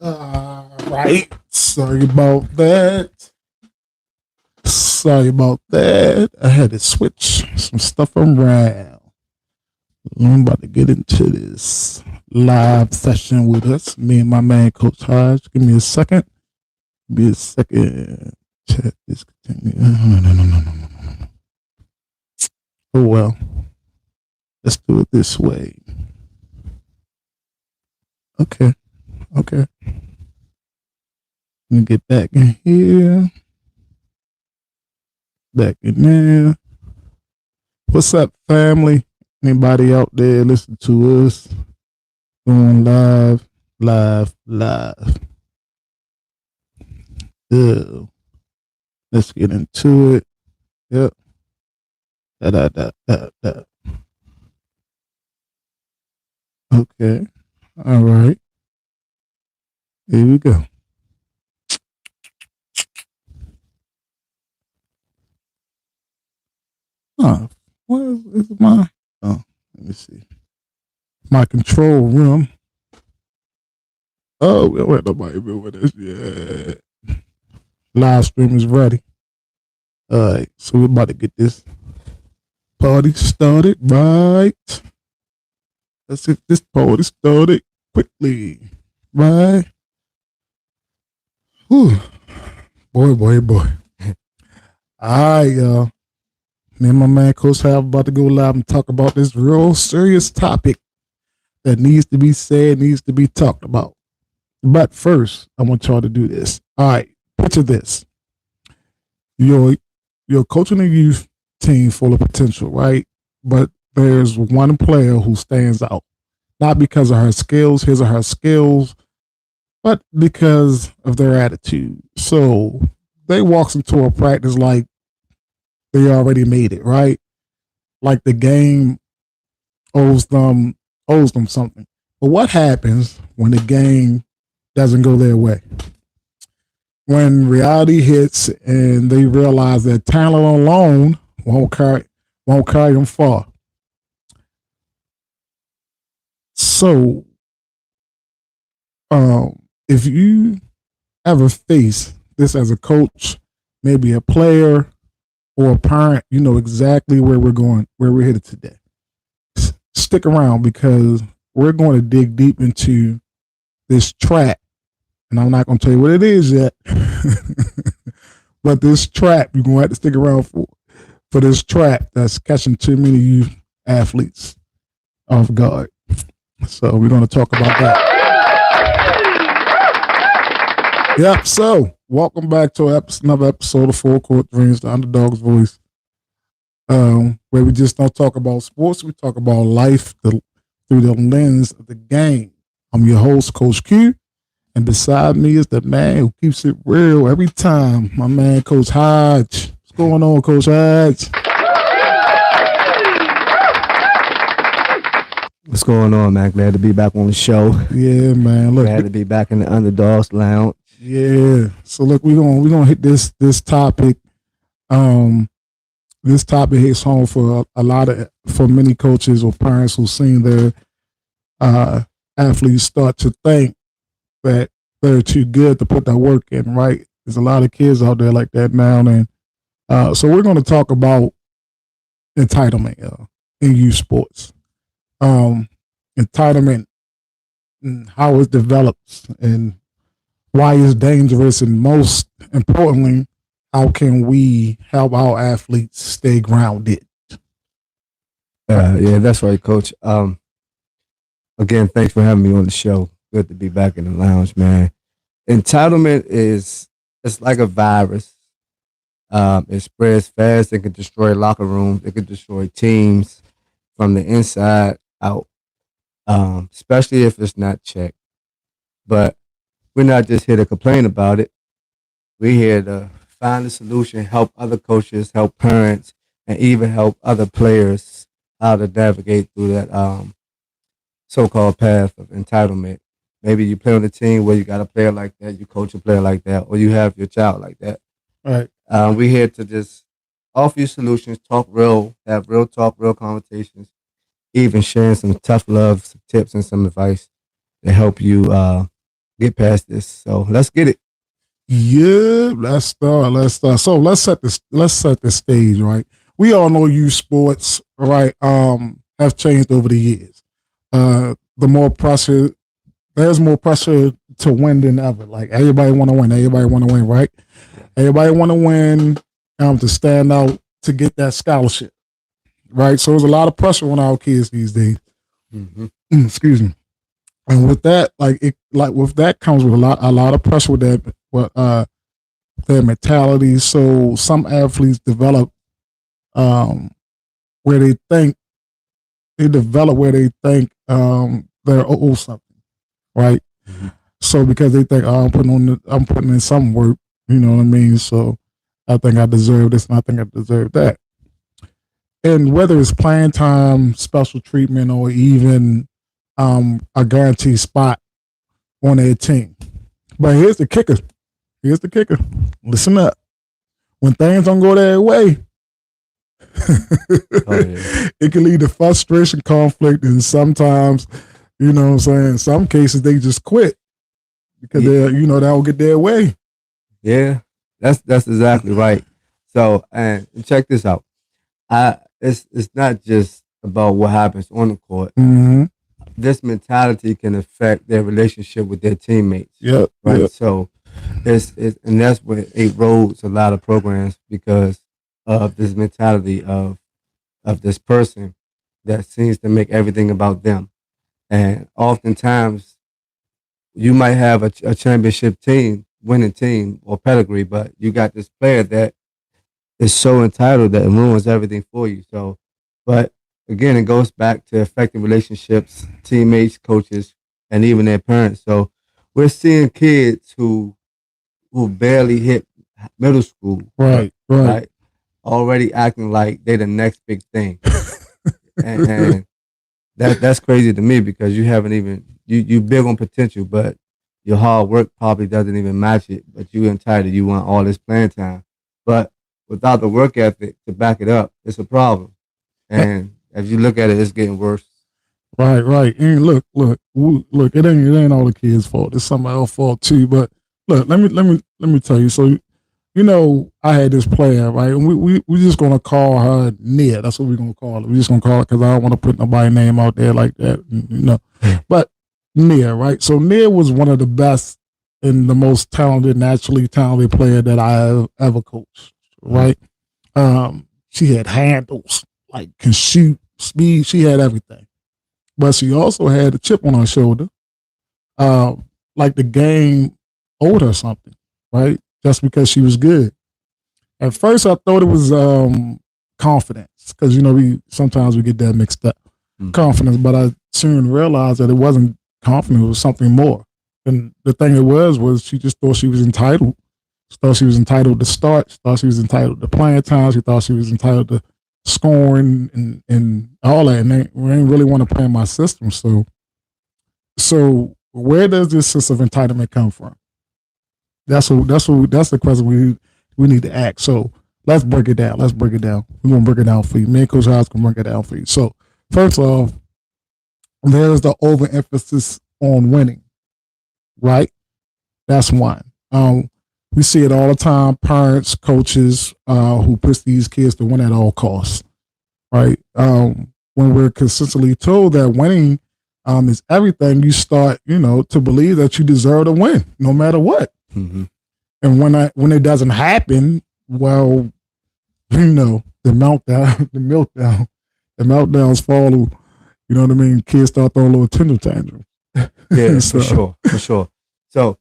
Right. Sorry about that. Sorry about that. I had to switch some stuff around. I'm about to get into this live session with us. Me and my man, Coach Hodge. Give me a second. Give me a second. Chat discontinue. No. Oh, well. Let's do it this way. Okay. Let me get back in here. Back in there. What's up, family? Anybody out there listen to us? Going live. Ew. Let's get into it. Yep. Da. Okay. All right. Here we go. Oh, what is my? Oh, let me see. My control room. Oh, wait, nobody with this. Yeah. Live stream is ready. All right, so we're about to get this party started, right? Let's get this party started quickly, right? Whew. Boy. All right, y'all. Me and my man, Coach Hodge, about to go live and talk about this real serious topic that needs to be said, needs to be talked about. But first, I want y'all to do this. All right, picture this. You're coaching a youth team full of potential, right? But there's one player who stands out. Not because of his or her skills, but because of their attitude. So they walks into a practice like they already made it, right? Like the game owes them something. But what happens when the game doesn't go their way? When reality hits and they realize that talent alone won't carry them far. So, if you ever face this as a coach, maybe a player or a parent, you know exactly where we're headed today. Stick around because we're going to dig deep into this trap. And I'm not going to tell you what it is yet. But this trap, you're going to have to stick around for this trap that's catching too many youth athletes off guard. So we're going to talk about that. Yep. So welcome back to another episode of Full Court Dreams, the Underdawgs Voice, where we just don't talk about sports. We talk about life through the lens of the game. I'm your host, Coach Q. And beside me is the man who keeps it real every time, my man, Coach Hodge. What's going on, Coach Hodge? What's going on, man? Glad to be back on the show. Yeah, man. Look, glad to be back in the Underdawgs Lounge. Yeah. So look, we're gonna hit this topic. This topic hits home for for many coaches or parents who've seen their athletes start to think that they're too good to put that work in, right? There's a lot of kids out there like that now. And so we're going to talk about entitlement in youth sports. Entitlement and how it develops and why it's dangerous, and most importantly, how can we help our athletes stay grounded? Yeah, that's right, Coach. Again, thanks for having me on the show. Good to be back in the lounge, man. Entitlement it's like a virus. It spreads fast. It can destroy locker rooms. It can destroy teams from the inside out, especially if it's not checked. But we're not just here to complain about it. We're here to find a solution, help other coaches, help parents, and even help other players how to navigate through that so-called path of entitlement. Maybe you play on a team where you got a player like that, you coach a player like that, or you have your child like that. Right. We're here to just offer you solutions, talk real, have real talk, real conversations, even sharing some tough love, some tips, and some advice to help you get past this. So let's get it. Yeah, let's start. Let's start. So let's set the stage, right? We all know youth sports, right? Have changed over the years. The more pressure, there's more pressure to win than ever. Like everybody want to win. Everybody want to win, right? Everybody want to win. To stand out to get that scholarship, right? So there's a lot of pressure on our kids these days. Mm-hmm. Excuse me. And with that, with that comes with a lot of pressure with that, their mentality. So some athletes develop where they think they're owed something, right? Mm-hmm. So because they think, oh, I'm putting in some work, you know what I mean? So I think I deserve this and I think I deserve that. And whether it's playing time, special treatment, or even a guaranteed spot on their team. But here's the kicker. Listen up. When things don't go their way, it can lead to frustration, conflict, and sometimes, you know what I'm saying, in some cases they just quit because they don't get their way. Yeah, that's exactly right. So, and check this out. It's not just about what happens on the court. Mm-hmm. This mentality can affect their relationship with their teammates. Yeah. Right. Yep. So and that's what it erodes a lot of programs because of this mentality of this person that seems to make everything about them. And oftentimes you might have a championship team, winning team or pedigree, but you got this player that is so entitled that it ruins everything for you. So, but again, it goes back to affecting relationships, teammates, coaches, and even their parents. So we're seeing kids who barely hit middle school, Right. already acting like they're the next big thing, and that's crazy to me because you haven't even you big on potential, but your hard work probably doesn't even match it. But you entitled, you want all this playing time, but without the work ethic to back it up, it's a problem. And as you look at it, it's getting worse. Right. And look. It ain't all the kids' fault. It's somebody else's fault too. But look, let me tell you. So, I had this player, right? And we just gonna call her Nia. That's what we're gonna call her. We're just gonna call her because I don't want to put nobody's name out there like that. But Nia, right? So Nia was one of the best and the most talented, naturally talented player that I have ever coached. Right? She had handles, like can shoot, speed. She had everything, but she also had a chip on her shoulder, like the game owed her something, right? Just because she was good. At first, I thought it was confidence, because we sometimes we get that mixed up, confidence. But I soon realized that it wasn't confidence; it was something more. And the thing it was she just thought she was entitled. She thought she was entitled to start. She thought she was entitled to playing time. She thought she was entitled to scoring and all that. And we ain't really want to play in my system. So where does this sense of entitlement come from? That's the question we need to ask. So let's break it down. We're gonna break it down for you. Me and Coach Hodge can break it down for you. So first off, there's the overemphasis on winning, right? That's one. We see it all the time. Parents, coaches, who push these kids to win at all costs, right? When we're consistently told that winning is everything, you start, to believe that you deserve to win no matter what. Mm-hmm. And when it doesn't happen, well, the meltdowns follow. You know what I mean? Kids start throwing a little tender tantrum. Yeah, for sure. So,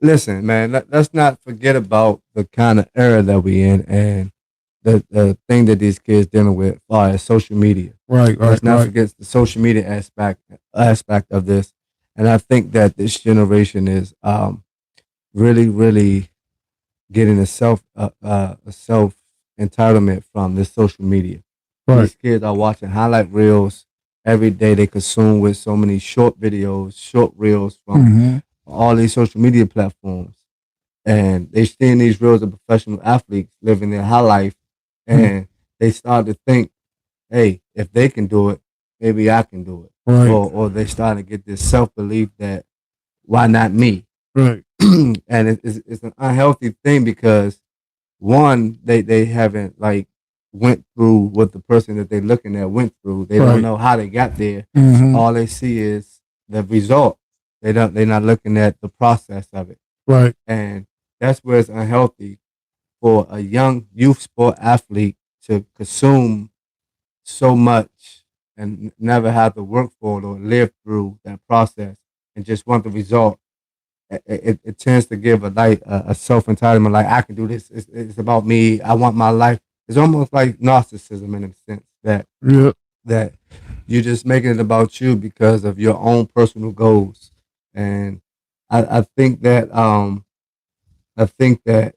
listen, man, let's not forget about the kind of era that we in and the thing that these kids dealing with as far as social media. Right. Let's not forget the social media aspect of this. And I think that this generation is really, really getting a self entitlement from this social media. Right. These kids are watching highlight reels every day. They consume with so many short videos, short reels from all these social media platforms, and they seeing these reels of professional athletes living their high life, and they start to think, "Hey, if they can do it, maybe I can do it." Right. Or they start to get this self belief that why not me? Right. And it's an unhealthy thing because one, they haven't like went through what the person that they're looking at went through. They don't Right. know how they got there. Mm-hmm. All they see is the result. They're not looking at the process of it. Right. And that's where it's unhealthy for a young youth sport athlete to consume so much and never have to work for it or live through that process and just want the result. It tends to give a self entitlement, like I can do this. It's about me. I want my life. It's almost like narcissism in a sense Yeah. that you're just making it about you because of your own personal goals. And I think that I think that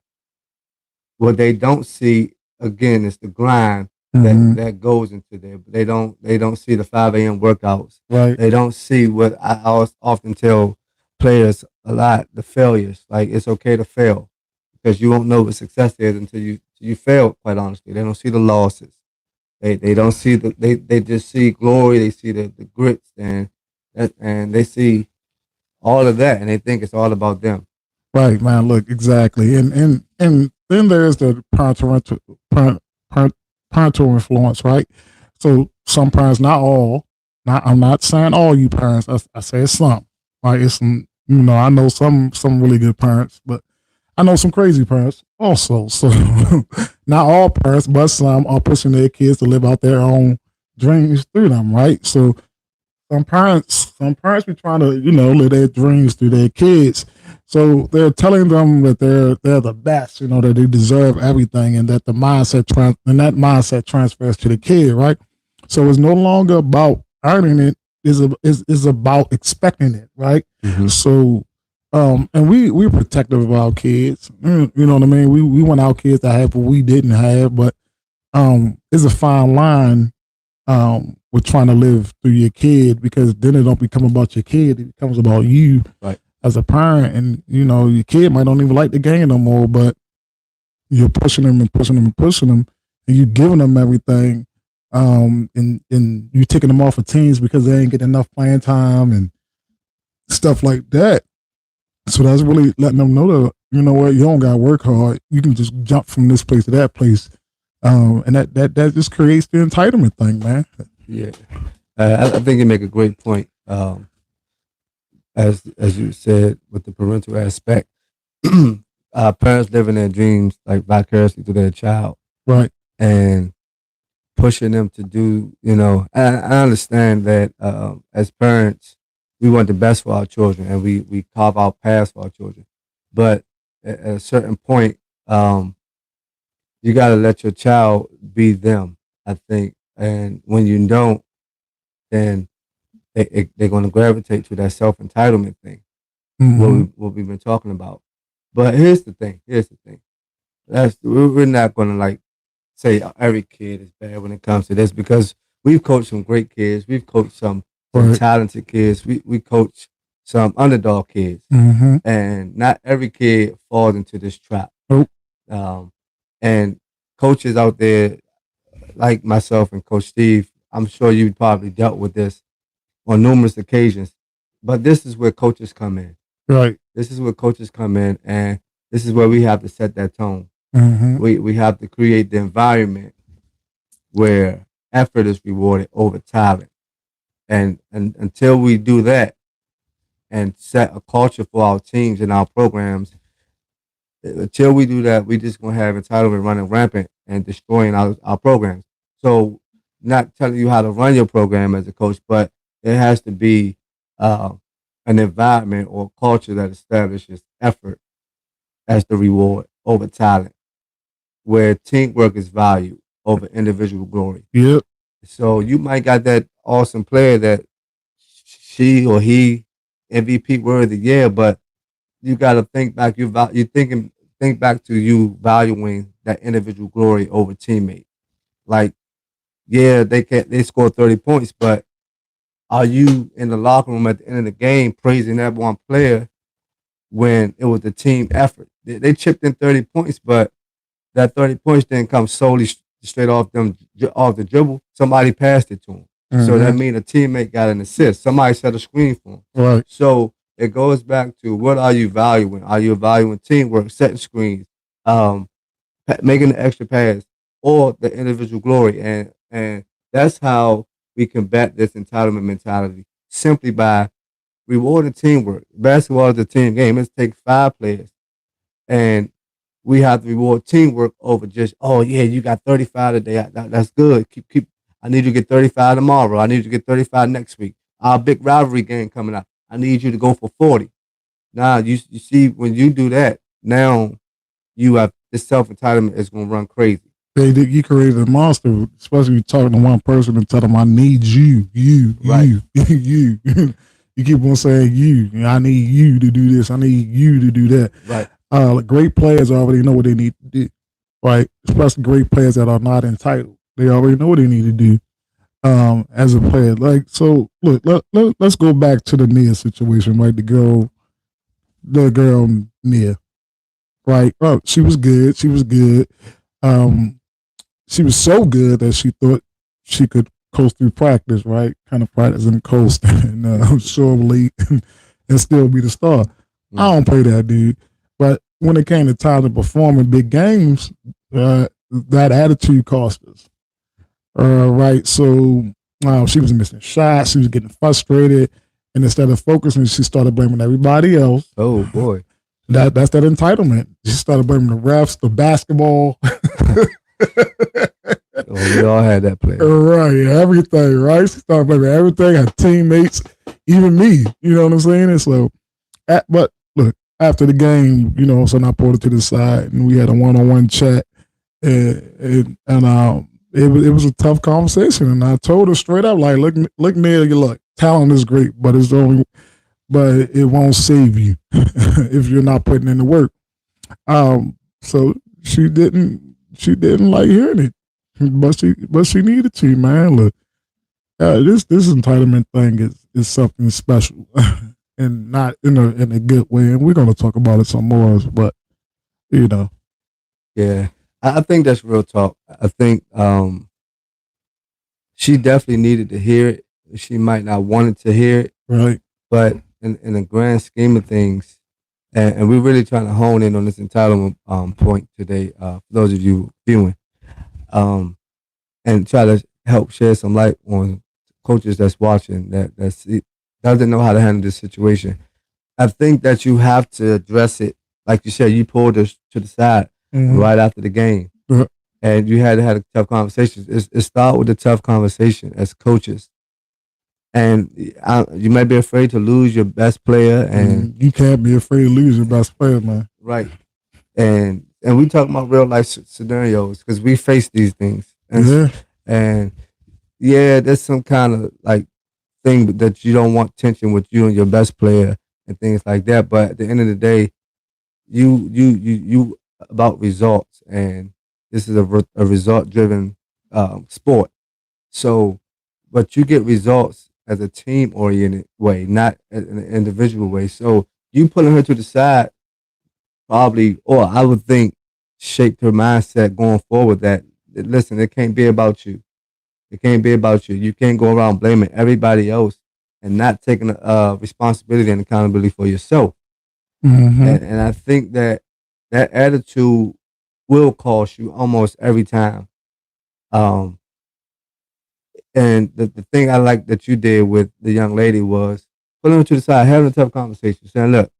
what they don't see again is the grind Mm-hmm. that goes into there. They don't see the 5 a.m. workouts. Right. They don't see what I often tell players a lot, the failures. Like it's okay to fail because you won't know what success is until you fail, quite honestly. They don't see the losses. They don't see they just see glory, they see the grits and they see all of that and they think it's all about them. Right, man. Look, exactly. And then there's the parental influence, right? So some parents, not all. Not I'm not saying all you parents. I say some. Right? It's some. I know some really good parents, but I know some crazy parents also. So not all parents, but some are pushing their kids to live out their own dreams through them. Right? So some parents be trying to, live their dreams through their kids. So they're telling them that they're the best, that they deserve everything, and that that mindset transfers to the kid, right? So it's no longer about earning it; is about expecting it, right? Mm-hmm. So, and we're protective of our kids. You know what I mean? We want our kids to have what we didn't have, but it's a fine line with trying to live through your kid, because then it don't become about your kid, it becomes about you, right, as a parent. And your kid might don't even like the game no more, but you're pushing them and pushing them and pushing them, and you're giving them everything, and you taking them off of teams because they ain't getting enough playing time and stuff like that. So that's really letting them know that, what, you don't gotta work hard, you can just jump from this place to that place. And that just creates the entitlement thing, man. yeah. I think you make a great point. As you said, with the parental aspect, parents living their dreams like vicariously through their child, Right. and pushing them to do. I understand that as parents, we want the best for our children, and we carve out paths for our children. But at a certain point, you got to let your child be them. I think, and when you don't, then they're going to gravitate to that self entitlement thing. Mm-hmm. What we've been talking about. But here's the thing. We're not going to like say every kid is bad when it comes to this, because we've coached some great kids. We've coached some Right. talented kids. We coach some underdog kids, Mm-hmm. and not every kid falls into this trap. Nope. And coaches out there like myself and Coach Steve, I'm sure you probably dealt with this on numerous occasions. But this is where coaches come in. Right. This is where coaches come in, and this is where we have to set that tone. Mm-hmm. We have to create the environment where effort is rewarded over talent. And until we do that and set a culture for our teams and our programs, until we do that, we just gonna have entitlement running rampant and destroying our programs. So, not telling you how to run your program as a coach, but there has to be uh, an environment or culture that establishes effort as the reward over talent, where teamwork is valued over individual glory. Yep. So you might got that awesome player that she or he MVP worthy, yeah, but you got to think back. You think back to you valuing that individual glory over teammate. Like, yeah, they scored 30 points, but are you in the locker room at the end of the game praising that one player when it was the team effort? They chipped in 30 points, but that 30 points didn't come solely straight off the dribble. Somebody passed it to him. Mm-hmm. So that means a teammate got an assist. Somebody set a screen for him. Right. So it goes back to what are you valuing? Are you valuing teamwork, setting screens, um, making the extra pass, or the individual glory? And that's how we combat this entitlement mentality simply by rewarding teamwork. Basketball is a team game. It takes 5 players, and we have to reward teamwork over just, oh yeah, you got 35 today. That's good. Keep. I need you to get 35 tomorrow. I need you to get 35 next week. Our big rivalry game coming up. I need you to go for 40. Now you see when you do that, now you have this self entitlement is gonna run crazy. You created a monster, especially you talking to one person and tell them, I need you, Right. you. You keep on saying you. I need you to do this. I need you to do that. Right. Great players already know what they need to do, right? Especially great players that are not entitled. They already know what they need to do as a player. Like, so look, let's go back to the Nia situation, right? The girl Nia, right? Oh, she was good. She was good. Um, she was so good that she thought she could coast through practice, right? Kind of practice and coast and show up late and still be the star. I don't play that, dude. But when it came to time to perform in big games, that attitude cost us. Right. So she was missing shots. She was getting frustrated. And instead of focusing, she started blaming everybody else. Oh boy. That's that entitlement. She started blaming the refs, the basketball. We all had that play. Right, everything, right? She started blaming everything, her teammates, even me. You know what I'm saying? And so, but look, after the game, so I pulled her to the side and we had a one-on-one chat, and it was a tough conversation. And I told her straight up, like, look, Neil, look, talent is great, but it won't save you if you're not putting in the work. So she didn't like hearing it, but she needed to, man. Look, this entitlement thing is something special, and not in a good way. And we're gonna talk about it some more, but Yeah, I think that's real talk. I think she definitely needed to hear it. She might not wanted to hear it, right. But in the grand scheme of things, and we're really trying to hone in on this entitlement point today, for those of you viewing, and try to help shed some light on coaches that's watching that doesn't know how to handle this situation. I think that you have to address it, like you said. You pulled us to the side right after the game, and you had to have a tough conversation. It start with a tough conversation as coaches. And you might be afraid to lose your best player, and you can't be afraid to lose your best player, man. Right. And we talk about real life scenarios because we face these things. And there's some kind of like thing that you don't want tension with you and your best player and things like that. But at the end of the day, you about results, and this is a result driven sport. So, but you get results as a team oriented way, not in an individual way. So you pulling her to the side probably, or I would think, shaped her mindset going forward that listen, it can't be about you. It can't be about you. You can't go around blaming everybody else and not taking responsibility and accountability for yourself. And I think that attitude will cost you almost every time. And the thing I like that you did with the young lady was pulling her to the side, having a tough conversation, saying, look,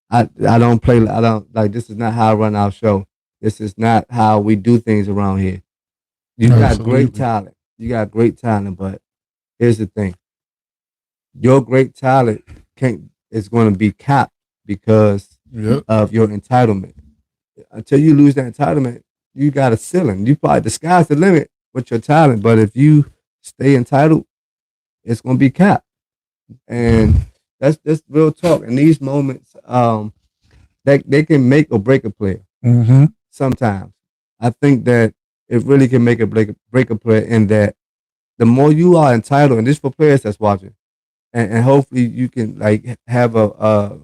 I don't play, I don't, like, this is not how I run our show. This is not how we do things around here. You got great talent. You got great talent, but here's the thing. Your great talent is going to be capped because of your entitlement. Until you lose that entitlement, you got a ceiling. You probably, the sky's the limit with your talent, but if you stay entitled, it's going to be capped. And that's real talk. In these moments, they can make or break a player. Sometimes I think that it really can make or break a player in that the more you are entitled, and this for players that's watching, and hopefully you can like have a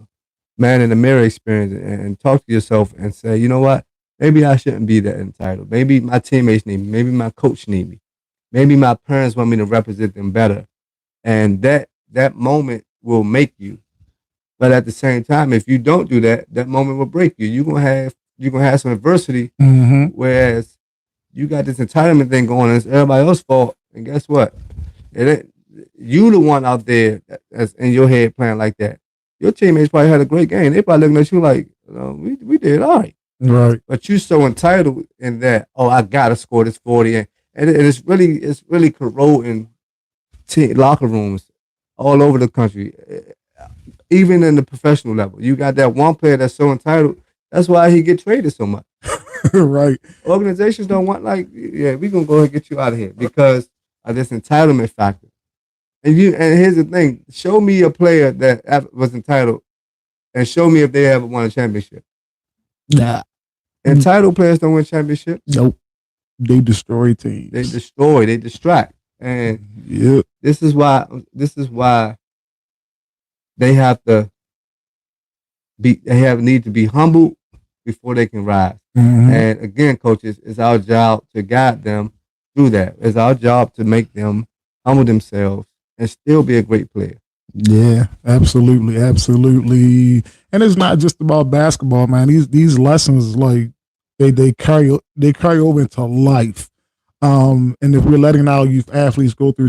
man in the mirror experience and talk to yourself and say, you know what, maybe I shouldn't be that entitled. Maybe my teammates need me. Maybe my coach need me. Maybe my parents want me to represent them better. And that moment will make you. But at the same time, if you don't do that, that moment will break you. You're gonna have some adversity. Mm-hmm. Whereas you got this entitlement thing going, and it's everybody else's fault. And guess what? It ain't you the one out there that's in your head playing like that. Your teammates probably had a great game. They probably looking at you like, we did all right. Right. But you so entitled in that, oh, I gotta score this 40, and it's really corroding locker rooms all over the country, even in the professional level. You got that one player that's so entitled. That's why he get traded so much. Right. Organizations don't want yeah, we gonna go ahead and get you out of here because of this entitlement factor. And here's the thing: show me a player that was entitled, and show me if they ever won a championship. Nah. Entitled players don't win championships. Nope. They destroy teams. They destroy. They distract. And yep. This is why they have to need to be humbled before they can rise. Mm-hmm. And again, coaches, it's our job to guide them through that. It's our job to make them humble themselves and still be a great player. Yeah, absolutely, absolutely. And it's not just about basketball, man. These lessons, like they carry over into life. And if we're letting our youth athletes go through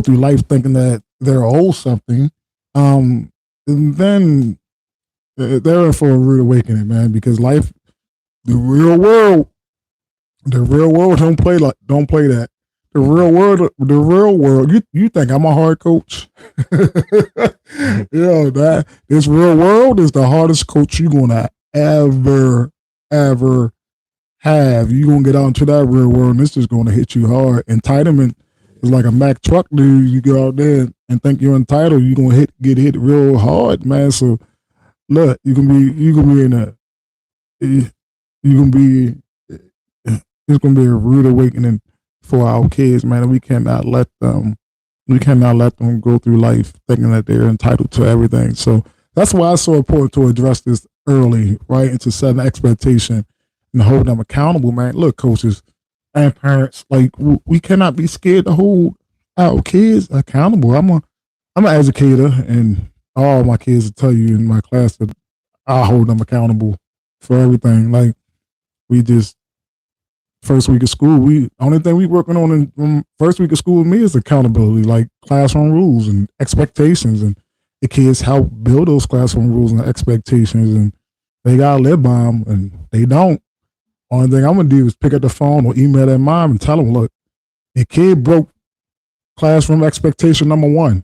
life thinking that they're owed something, and then they're in for a rude awakening, man. Because life, the real world don't play that. The real world. You think I'm a hard coach? This real world is the hardest coach you're gonna ever have. You're gonna get out into that real world, and it's just gonna hit you hard. Entitlement is like a Mack truck, dude. You go out there and think you're entitled, you're gonna get hit real hard, man. So look, it's gonna be a rude awakening for our kids, man. And we cannot let them go through life thinking that they're entitled to everything. So that's why it's so important to address this early, right? And to set an expectation and hold them accountable, man. Look, coaches and parents, like we cannot be scared to hold our kids accountable. I'm an educator, and all my kids will tell you in my class that I hold them accountable for everything. Like we just first week of school, only thing we working on in first week of school with me is accountability, like classroom rules and expectations, and the kids help build those classroom rules and expectations, and they gotta live by them, and they don't. Only thing I'm gonna do is pick up the phone or email their mom and tell them, look, your kid broke classroom expectation number 1.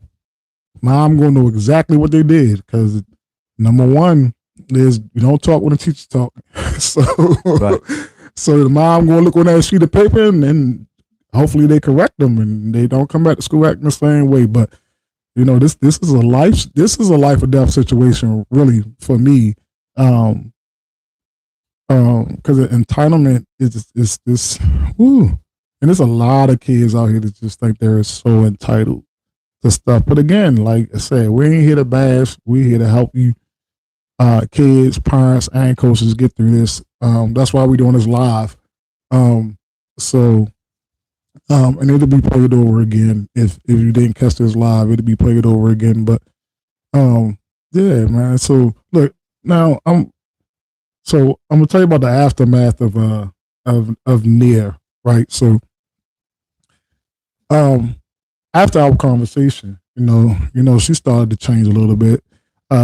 Mom gonna know exactly what they did, because number 1 is you don't talk when the teacher's talking. So right. So the mom gonna look on that sheet of paper, and then hopefully they correct them and they don't come back to school acting the same way. But this is a life or death situation, really, for me. Because entitlement is this, and there's a lot of kids out here that just think they're so entitled to stuff. But again, like I said, we ain't here to bash. We're here to help you, kids, parents, and coaches get through this. That's why we're doing this live. And it'll be played over again if you didn't catch this live. It'll be played over again. But yeah, man. So look, now I'm gonna tell you about the aftermath of Nia, right? So after our conversation, she started to change a little bit.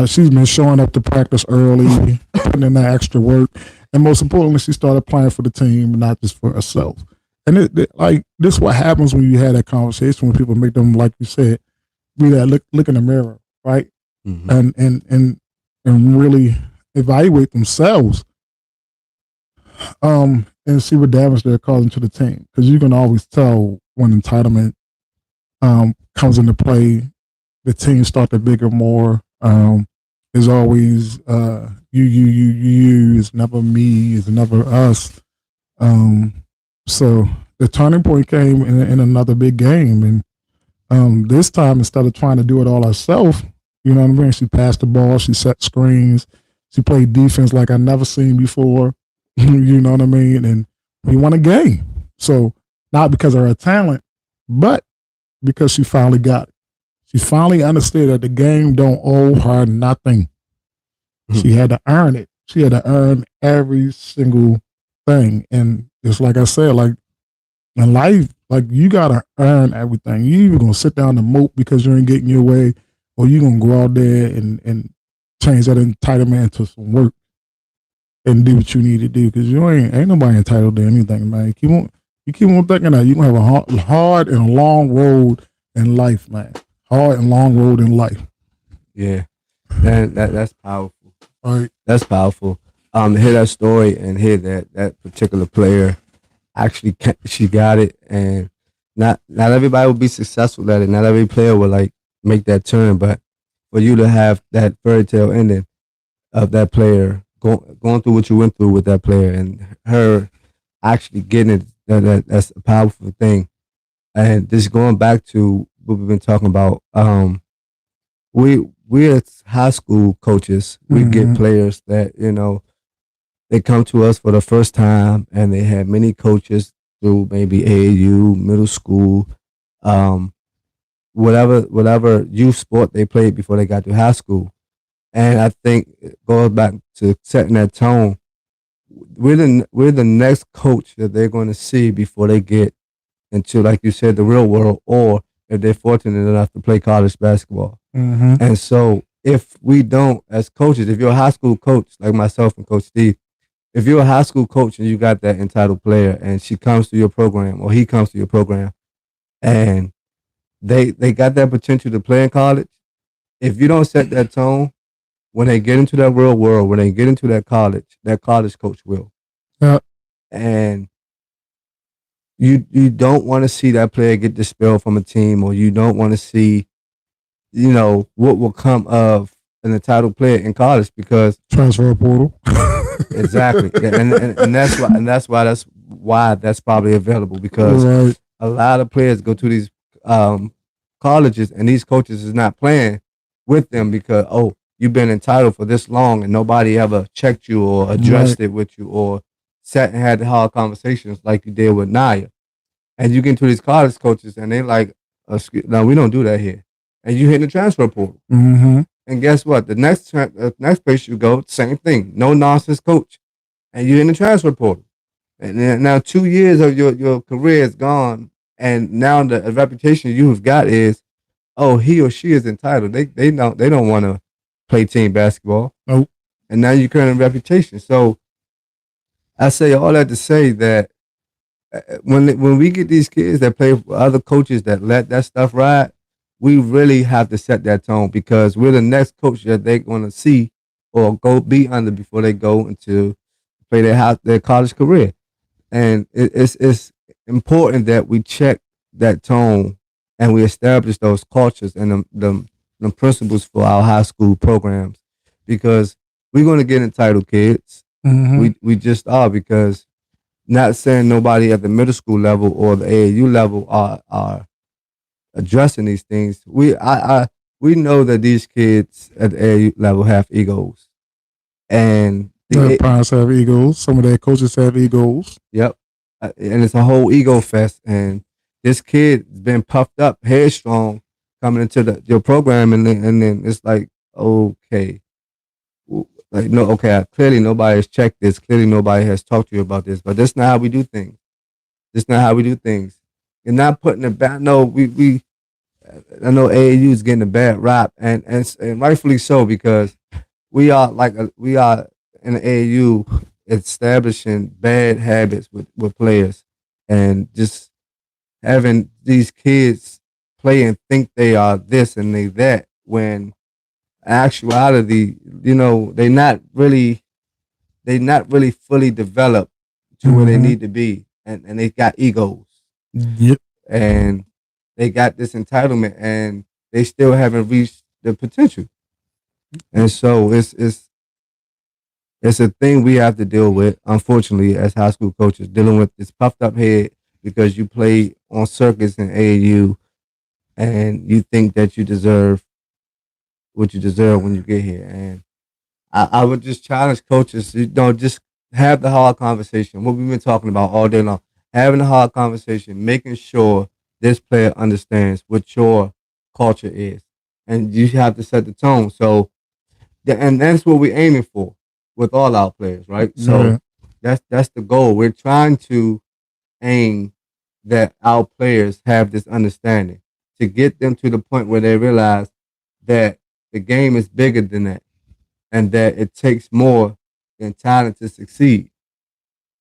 She's been showing up to practice early, putting in that extra work, and most importantly, she started playing for the team, not just for herself. And this is what happens when you have that conversation, when people make them, like you said, be that look in the mirror, right? Mm-hmm. And really evaluate themselves, and see what damage they're causing to the team. Because you can always tell when entitlement comes into play. The team start to bigger more. It's always you. It's never me. It's never us. So the turning point came in another big game, and this time instead of trying to do it all herself, you know what I mean? She passed the ball. She set screens. She played defense like I never seen before. You know what I mean? And we won a game. So not because of her talent, but because she finally got it. She finally understood that the game don't owe her nothing. She had to earn it. She had to earn every single thing. And it's like I said, like in life, like you gotta earn everything. You either gonna sit down and mope because you ain't getting your way, or you gonna go out there and change that entitlement into some work and do what you need to do. Because you ain't nobody entitled to anything, man. You keep on thinking that you gonna have a hard and long road in life, man. Hard and long road in life. Yeah, that's powerful. All right. That's powerful. To hear that story and hear that particular player actually she got it, and not everybody will be successful at it. Not every player will like make that turn, but for you to have that fairy tale ending of that player going through what you went through with that player and her actually getting it, that's a powerful thing. And just going back to what we've been talking about, we as high school coaches, we get players that they come to us for the first time and they had many coaches through maybe AAU, middle school, um, whatever youth sport they played before they got to high school. And I think it goes back to setting that tone. We're the next coach that they're going to see before they get into, like you said, the real world, or if they're fortunate enough to play college basketball. And so if we don't, as coaches, if you're a high school coach like myself and Coach Steve, if you're a high school coach and you got that entitled player and she comes to your program or he comes to your program and they got that potential to play in college, if you don't set that tone, when they get into that real world, when they get into that college coach will. Yeah. And you don't want to see that player get dispelled from a team, or you don't want to see, what will come of an entitled player in college, because Transfer portal. exactly. And that's why that's probably available, because Right. a lot of players go to these colleges and these coaches is not playing with them because, oh, you've been entitled for this long and nobody ever checked you or addressed it with you or sat and had the hard conversations like you did with Naya. And you get into these college coaches and they like, no, we don't do that here. And you hit the transfer portal. And guess what? The next place you go, same thing. No nonsense coach. And you're in the transfer portal. And then now 2 years of your career is gone. And now the reputation you've got is, oh, he or she is entitled. They don't want to play team basketball. Nope. And now you're current reputation. So I say all that to say that when we get these kids that play for other coaches that let that stuff ride, we really have to set that tone, because we're the next coach that they're going to see or go be under before they go into play their college career. And it's important that we check that tone and we establish those cultures and the principles for our high school programs, because we're going to get entitled kids. We just are, because not saying nobody at the middle school level or the AAU level are addressing these things. We know that these kids at the AAU level have egos, and their parents have egos. Some of their coaches have egos. Yep, and it's a whole ego fest. And this kid's been puffed up, headstrong, coming into your program, and then it's like, okay, like no, okay, clearly nobody has checked this. Clearly nobody has talked to you about this. But that's not how we do things. That's not how we do things. You're not putting it back. No, we. I know AAU is getting a bad rap, and rightfully so, because we are in the AAU establishing bad habits with players, and just having these kids play and think they are this and they that, when actuality, they're not really fully developed to where they need to be, and they got egos. Yep. And they got this entitlement and they still haven't reached the potential. And so it's a thing we have to deal with, unfortunately, as high school coaches, dealing with this puffed up head because you play on circuits in AAU and you think that you deserve what you deserve when you get here. And I would just challenge coaches, just have the hard conversation. What we've been talking about all day long, having a hard conversation, making sure this player understands what your culture is, and you have to set the tone. So, and that's what we're aiming for with all our players, right? So that's the goal. We're trying to aim that our players have this understanding to get them to the point where they realize that the game is bigger than that and that it takes more than talent to succeed.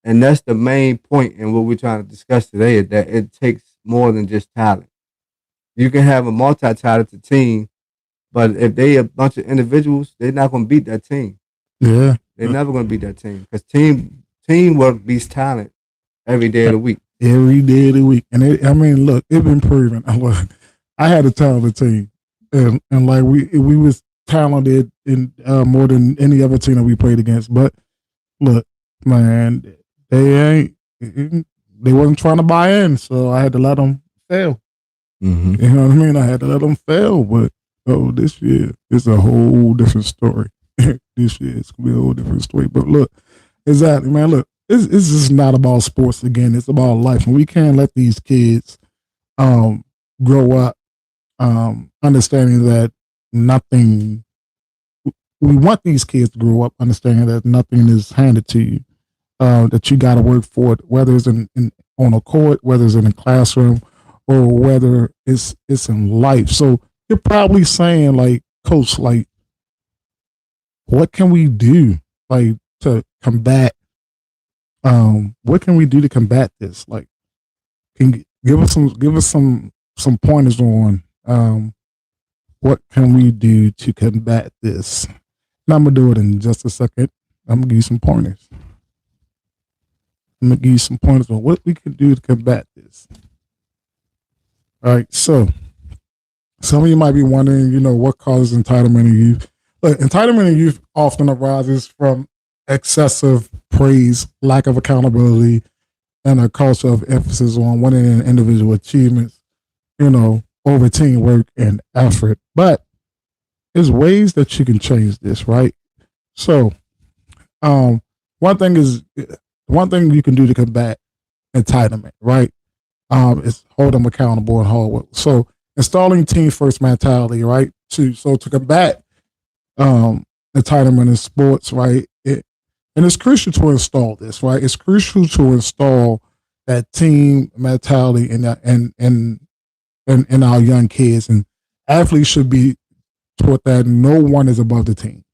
And that's the main point in what we're trying to discuss today is that it takes more than just talent. You can have a multi-talented team, but if they a bunch of individuals, they're not going to beat that team. Yeah. They're never going to beat that team because teamwork beats talent every day of the week. Every day of the week. And look, it's been proven. I had a talented team. And like we was talented in more than any other team that we played against. But look, man, they wasn't trying to buy in, so I had to let them fail. Mm-hmm. You know what I mean? I had to let them fail. But this year it's a whole different story. This year it's gonna be a whole different story. But look, exactly, man. Look, it's just not about sports again. It's about life, and we can't let these kids grow up understanding that nothing. We want these kids to grow up understanding that nothing is handed to you. That you got to work for it, whether it's on a court, whether it's in a classroom, or whether it's in life. So you're probably saying, like, Coach, like, what can we do, like, to combat? What can we do to combat this? Like, give us some pointers on what can we do to combat this. And I'm gonna do it in just a second. I'm gonna give you some pointers. I'm gonna give you some pointers on what we can do to combat this. All right, so some of you might be wondering, what causes entitlement in youth. But entitlement in youth often arises from excessive praise, lack of accountability, and a culture of emphasis on winning and individual achievements, over teamwork and effort. But there's ways that you can change this, right? So, one thing you can do to combat entitlement, right? Is hold them accountable and hard work. So, installing team first mentality, right? To combat entitlement in sports, right? And it's crucial to install this, right? It's crucial to install that team mentality in our young kids, and athletes should be taught that no one is above the team.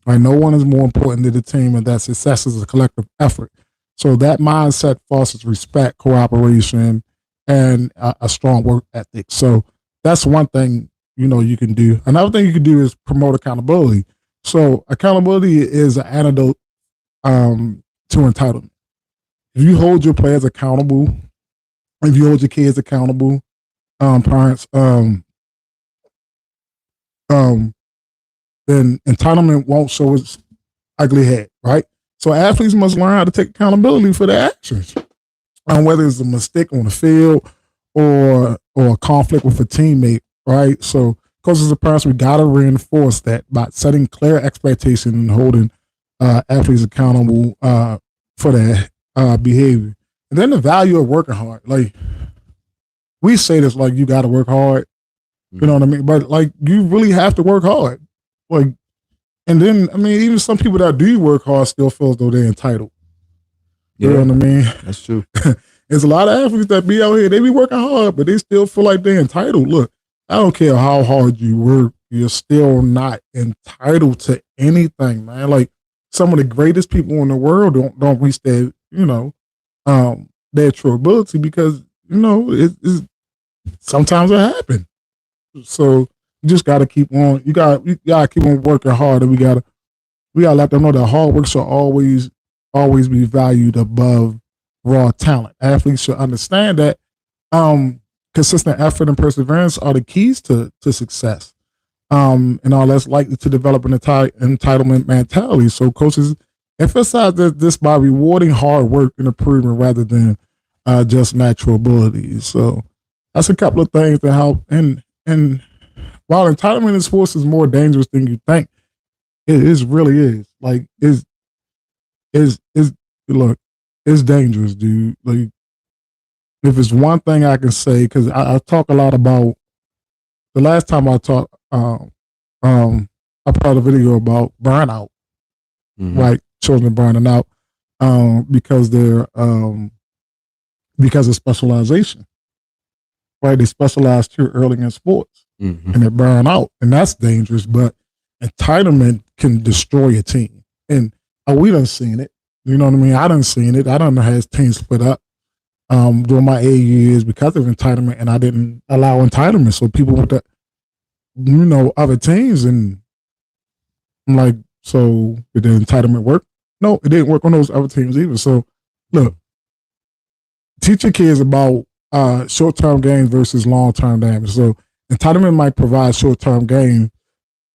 Right? No one is more important than the team, and that success is a collective effort. So that mindset fosters respect, cooperation, and a strong work ethic. So that's one thing you can do. Another thing you can do is promote accountability. So accountability is an antidote to entitlement. If you hold your players accountable, if you hold your kids accountable, parents, then entitlement won't show its ugly head, right? So athletes must learn how to take accountability for their actions, whether it's a mistake on the field or a conflict with a teammate, right? So, coaches and parents, we gotta reinforce that by setting clear expectations and holding athletes accountable for their behavior. And then the value of working hard. Like, we say this, like, you gotta work hard, you know what I mean? But, like, you really have to work hard. Like, and then, even some people that do work hard still feel as though they're entitled. You know what I mean? That's true. There's a lot of athletes that be out here, they be working hard, but they still feel like they're entitled. Look, I don't care how hard you work, you're still not entitled to anything, man. Like, some of the greatest people in the world don't reach their, their true ability because, it's sometimes it happens. So you just gotta keep on. You gotta keep on working hard, and we gotta let them know that hard work should always be valued above raw talent. Athletes should understand that consistent effort and perseverance are the keys to success, and are less likely to develop an entitlement mentality. So coaches emphasize this by rewarding hard work and improvement rather than just natural abilities. So that's a couple of things that help. And while entitlement in sports is more dangerous than you think, it really is. Like, look, it's dangerous, dude. Like, if it's one thing I can say, because I talk a lot about the last time I talked, I put out a video about burnout, right? Children burning out because they're because of specialization, right? They specialize too early in sports and they burn out, and that's dangerous. But entitlement can destroy a team, and we done seen it. You know what I mean? I done seen it. I done had teams split up during my AU years because of entitlement, and I didn't allow entitlement. So people went to other teams, and I'm like, so did the entitlement work? No, it didn't work on those other teams either. So look, teach your kids about short-term gains versus long-term damage. So entitlement might provide short-term gain,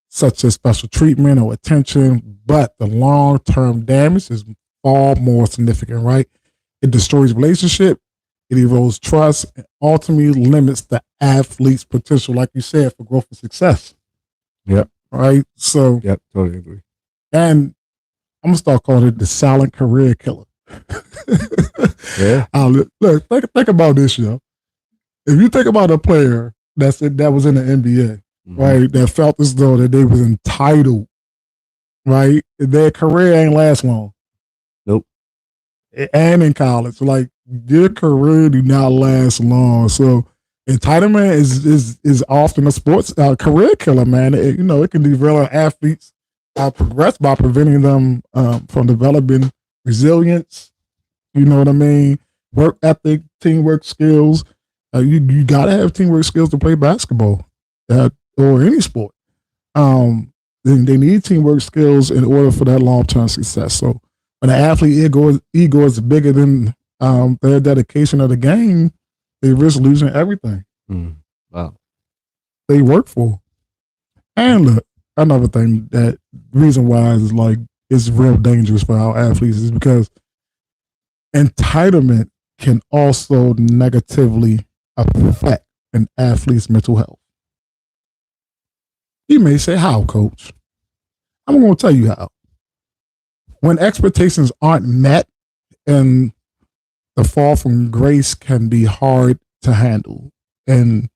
such as special treatment or attention, but the long-term damage is far more significant, right? It destroys relationship, it erodes trust, and ultimately limits the athlete's potential, like you said, for growth and success. Yep. Right? So, yep, totally agree. And I'm going to start calling it the silent career killer. Yeah. Look, think about this, yo. If you think about a player that was in the NBA, right, that felt as though that they was entitled, right, their career ain't last long. Nope. And in college, like their career do not last long. So entitlement is often a sports career killer, man. It can derail athletes progress by preventing them from developing resilience. You know what I mean? Work ethic, teamwork skills. You got to have teamwork skills to play basketball or any sport. They need teamwork skills in order for that long-term success. So when an athlete ego is bigger than their dedication of the game, they risk losing everything. Wow. They work for. And look, another thing that reason why is like it's real dangerous for our athletes is because entitlement can also negatively affect an athlete's mental health. You may say, how, coach? I'm going to tell you how. When expectations aren't met and the fall from grace can be hard to handle and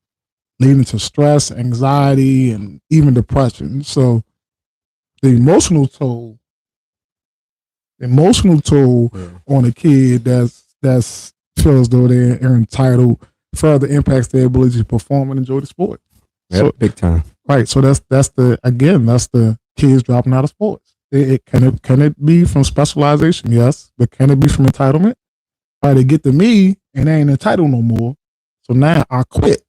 leading to stress, anxiety, and even depression. So the emotional toll on a kid that's feels though they're entitled further impacts their ability to perform and enjoy the sport. Yep, so, big time. Right. So that's the kids dropping out of sports. Can it be from specialization? Yes. But can it be from entitlement? Right, they get to me and they ain't entitled no more. So now I quit.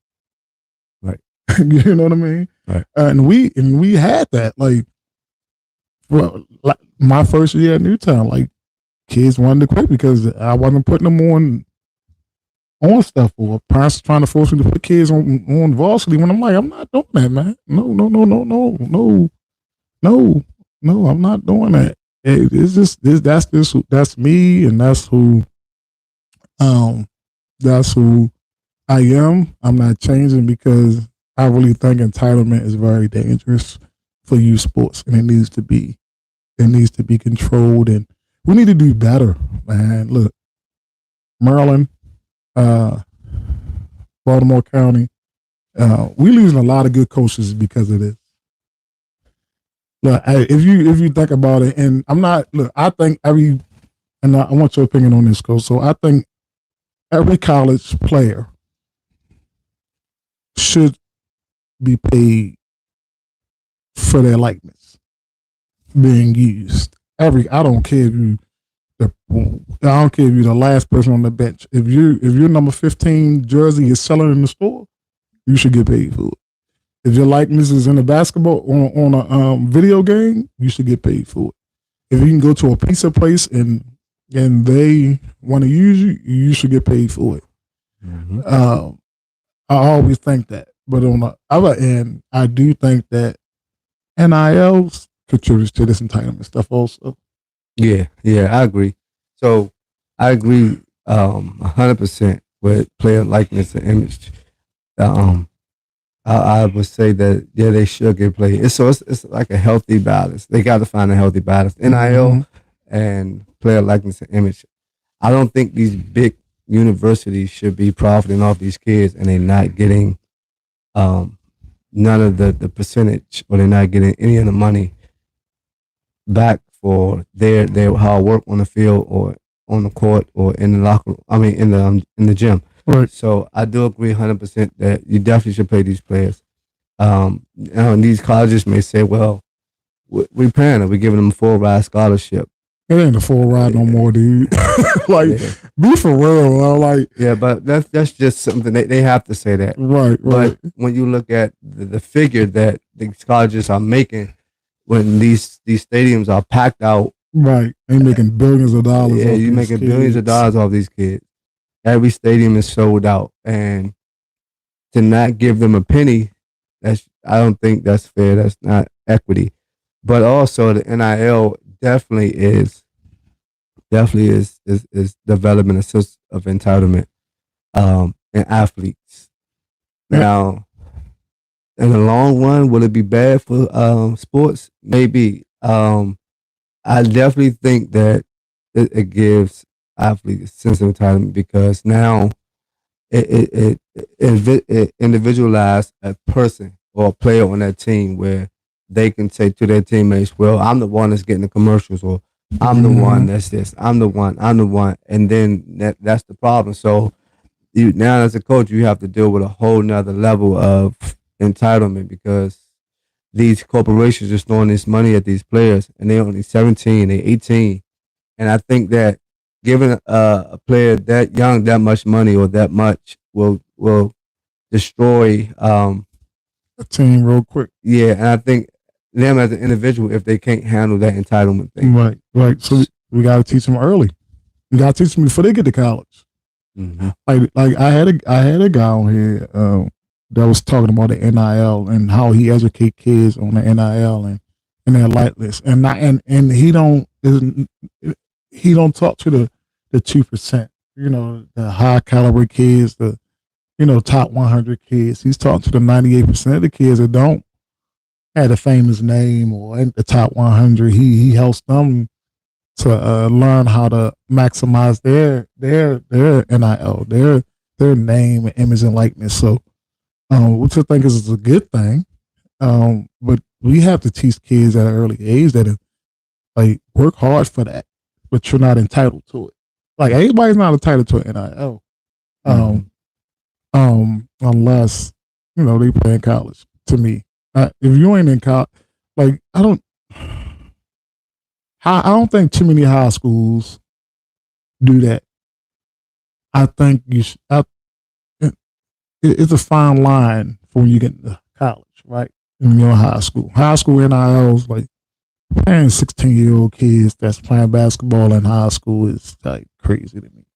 Right. You know what I mean? Right. And we had that. Like my first year at Newtown, like kids wanted to quit because I wasn't putting them on stuff, or parents trying to force me to put kids on varsity when I'm like, I'm not doing that, man. No, I'm not doing that. It's just that's me, and that's who I am. I'm not changing because I really think entitlement is very dangerous for youth sports, and it needs to be controlled, and we need to do better, man. Look, Maryland, Baltimore County, we losing a lot of good coaches because of this. Look, if you think about it, and I think and I want your opinion on this, Coach. So I think every college player should be paid for their likeness being used. I don't care if you're the last person on the bench. If your number 15 jersey is selling in the store, you should get paid for it. If your likeness is in a basketball on a video game, you should get paid for it. If you can go to a pizza place and they want to use you, you should get paid for it. Mm-hmm. I always think that, but on the other end, I do think that NIL contributes to this entitlement stuff also. Yeah, I agree. So I agree 100% with player likeness and image. I would say that they should get played. It's like a healthy balance. They got to find a healthy balance. NIL and player likeness and image. I don't think these big universities should be profiting off these kids and they're not getting none of the percentage, or they're not getting any of the money back for their hard work on the field or on the court or in the locker. I mean, in the gym. Right. So I do agree 100% that you definitely should pay these players. And these colleges may say, well, we're paying them, we're giving them a full ride scholarship. It ain't a full ride no more, dude. Like, be for real. Like, yeah, but that's just something they have to say that. Right. But when you look at the figure that these colleges are making, when these stadiums are packed out, right, they making billions of dollars. Yeah, you're making billions of dollars off these kids. Every stadium is sold out, and to not give them a penny, I don't think that's fair. That's not equity. But also the NIL definitely is developing a sense of entitlement in athletes. Yep. Now, in the long run, will it be bad for sports? Maybe. I definitely think that it gives athletes a sense of entitlement, because now it individualizes a person or a player on that team, where they can say to their teammates, well, I'm the one that's getting the commercials, or I'm the one that's this, I'm the one. And then that's the problem. So now as a coach, you have to deal with a whole nother level of entitlement, because these corporations are throwing this money at these players, and they're only 17, they're 18. And I think that giving a player that young that much money or that much will destroy a team real quick. Yeah, and I think them as an individual, if they can't handle that entitlement thing. Right. So we got to teach them early. We got to teach them before they get to college. Mm-hmm. Like I had a guy on here that was talking about the NIL and how he educate kids on the NIL and their light list, and he don't talk to the 2%. The high caliber kids, the top 100 kids. He's talking to the 98% of the kids that don't have a famous name or in the top 100. He helps them to learn how to maximize their NIL, their name and image and likeness. So, which I think is a good thing. But we have to teach kids at an early age that work hard for that, but you're not entitled to it. Like, everybody's not entitled to an NIL, unless they play in college. To me, if you ain't in college, I don't think too many high schools do that. I think you should. It's a fine line for when you get into college, right? In your high school NILs, playing 16-year-old kids that's playing basketball in high school is crazy to me.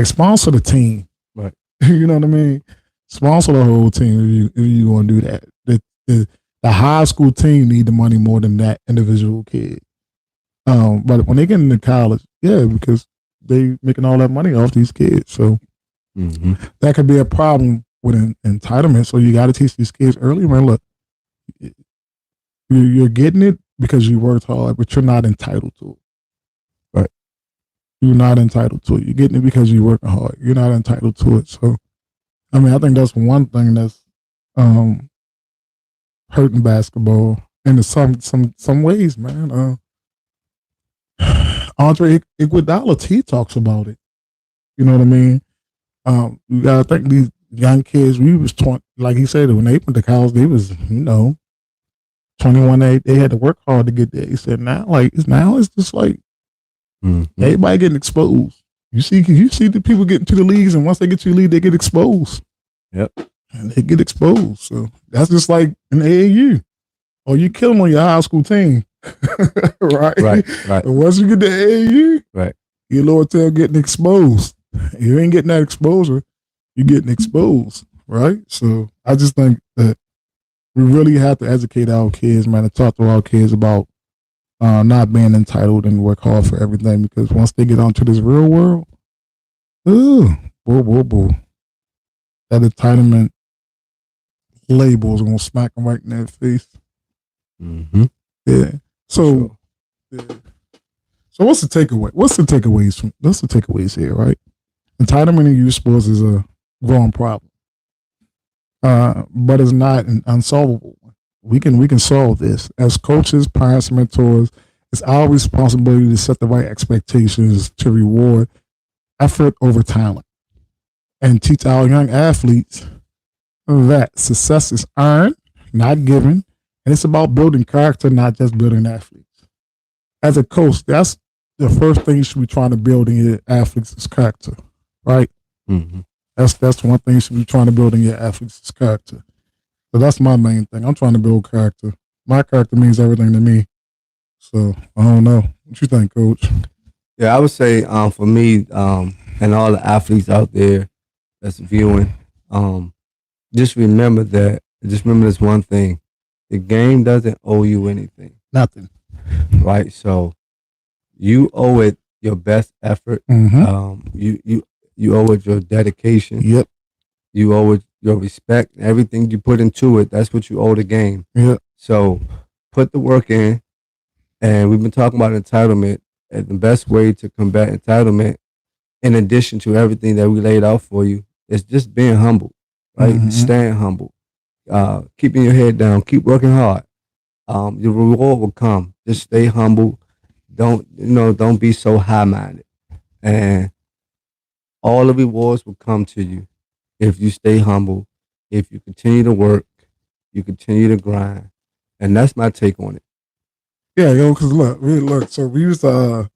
Sponsor the team, right? You know what I mean? Sponsor the whole team if you want to do that. The high school team need the money more than that individual kid. But when they get into college, because they making all that money off these kids, so that could be a problem with entitlement. So you got to teach these kids early, man. Look, you're getting it because you worked hard, but you're not entitled to it. Right? You're not entitled to it. You're getting it because you're working hard. You're not entitled to it. So, I mean, I think that's one thing that's hurting basketball in some ways, man. Andre Iguodala, he talks about it. You know what I mean? You gotta think these young kids. We was 20, like he said, when they went to college, they was 21. They had to work hard to get there. He said now it's just everybody getting exposed. You see the people getting to the leagues, and once they get to the league, they get exposed. Yep, and they get exposed. So that's just like in the AAU, or you kill them on your high school team. Right. And once you get to AAU, right, your lower tail getting exposed. You ain't getting that exposure, you're getting exposed, right? So I just think that we really have to educate our kids, man, and talk to our kids about not being entitled and work hard for everything, because once they get onto this real world, that entitlement label is gonna smack them right in their face. Yeah. So, so what's the takeaway? What's the takeaways here, right? Entitlement in youth sports is a growing problem. but it's not an unsolvable one. We can solve this as coaches, parents, mentors. It's our responsibility to set the right expectations to reward effort over talent and teach our young athletes that success is earned, not given, and it's about building character, not just building athletes. As a coach, that's the first thing you should be trying to build in your athletes is character, right? Mm-hmm. That's one thing you should be trying to build in your athletes is character. So that's my main thing. I'm trying to build character. My character means everything to me. So I don't know. What you think, Coach? Yeah, I would say for me and all the athletes out there that's viewing, just remember that. Just remember this one thing: the game doesn't owe you anything, Nothing. right? So you owe it your best effort. Mm-hmm. You owe it your dedication. Yep. You owe it your respect. Everything you put into it, that's what you owe the game. Yep. So put the work in. And we've been talking about entitlement, and the best way to combat entitlement, in addition to everything that we laid out for you, is just being humble, right? Mm-hmm. Staying humble, keeping your head down, keep working hard. Your reward will come. Just stay humble. Don't be so high minded, and all the rewards will come to you if you stay humble, if you continue to work, you continue to grind, and that's my take on it. Yeah, yo, because look. So we was talking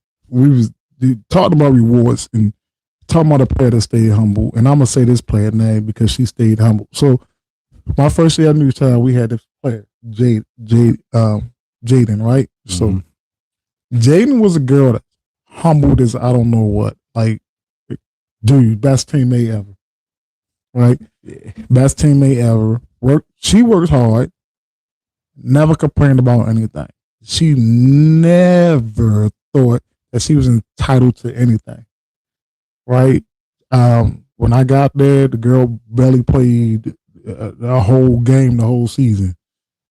about rewards and talking about a player that stayed humble, and I'm gonna say this player name because she stayed humble. So my first year at Newtown, we had this player, Jaden, right? So Jaden was a girl that humbled as I don't know what, like, dude, best teammate ever, right? Yeah. Best teammate ever. She worked hard, never complained about anything. She never thought that she was entitled to anything, right? When I got there, the girl barely played the whole game, the whole season.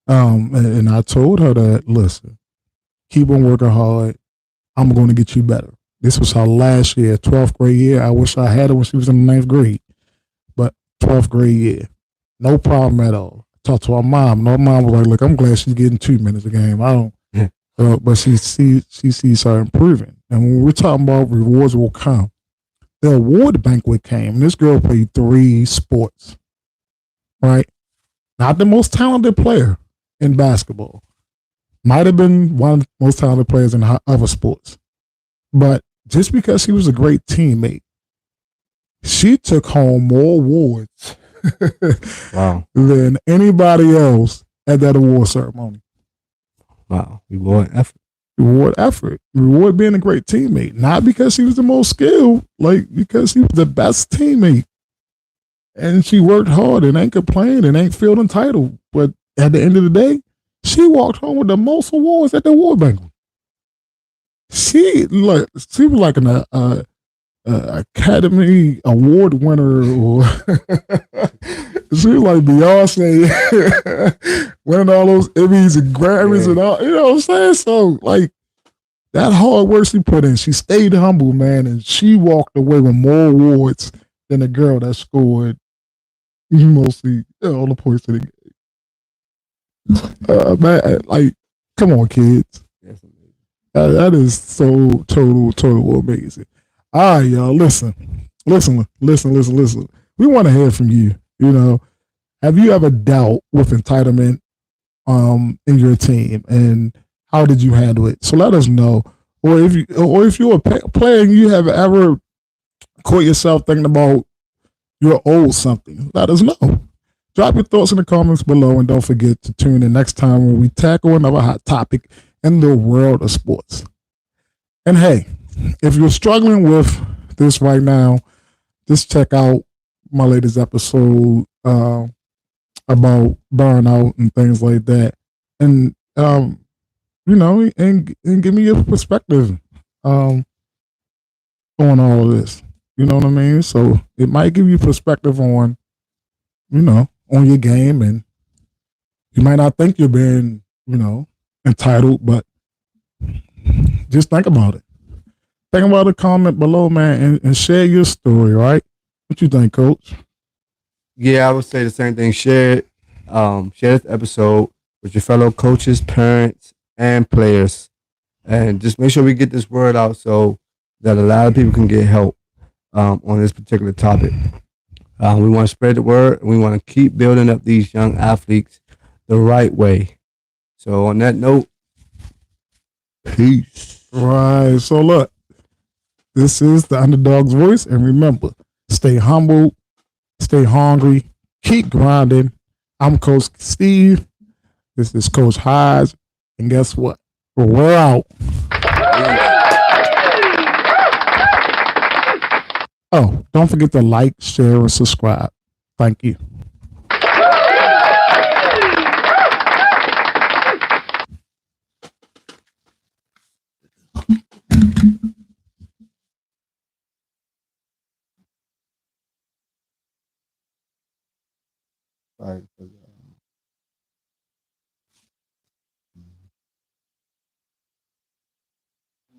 And I told her that, listen, keep on working hard. I'm going to get you better. This was her last year, 12th grade year. I wish I had her when she was in the 9th grade, but 12th grade year, no problem at all. Talked to her mom. And her mom was like, look, I'm glad she's getting 2 minutes a game. I don't. But she sees her improving. And when we're talking about rewards will come, the award banquet came. This girl played 3 sports, right? Not the most talented player in basketball. Might have been one of the most talented players in other sports. But just because she was a great teammate, she took home more awards Wow. than anybody else at that award ceremony. Wow. Reward effort. Reward effort. Reward being a great teammate. Not because she was the most skilled, like because she was the best teammate. And she worked hard and ain't complained and ain't feeling entitled. But at the end of the day, she walked home with the most awards at the award banquet. She was like an Academy Award winner, or she was like Beyonce, winning all those Emmys and Grammys and all. You know what I'm saying? So like that hard work she put in, she stayed humble, man, and she walked away with more awards than the girl that scored mostly all the points in the game. Man, like, come on, kids. That is so total amazing. All right, y'all. Listen. We want to hear from you. You know, have you ever dealt with entitlement in your team, and how did you handle it? So let us know. Or if you're a player and you have ever caught yourself thinking about you're owed something, let us know. Drop your thoughts in the comments below, and don't forget to tune in next time when we tackle another hot topic in the world of sports. And hey, if you're struggling with this right now, just check out my latest episode about burnout and things like that, and and give me your perspective on all of this. You know what I mean? So it might give you perspective on on your game, and you might not think you're being entitled, but just think about it. Think about the comment below, man, and share your story, right? What you think, Coach? Yeah, I would say the same thing. Share this episode with your fellow coaches, parents, and players, and just make sure we get this word out so that a lot of people can get help on this particular topic. We want to spread the word. We want to keep building up these young athletes the right way. So on that note, peace. Right. So look, this is the Underdawgs Voice, and remember, stay humble, stay hungry, keep grinding. I'm Coach Steve. This is Coach Hodge, and guess what? We're out. Oh, don't forget to like, share, and subscribe. Thank you.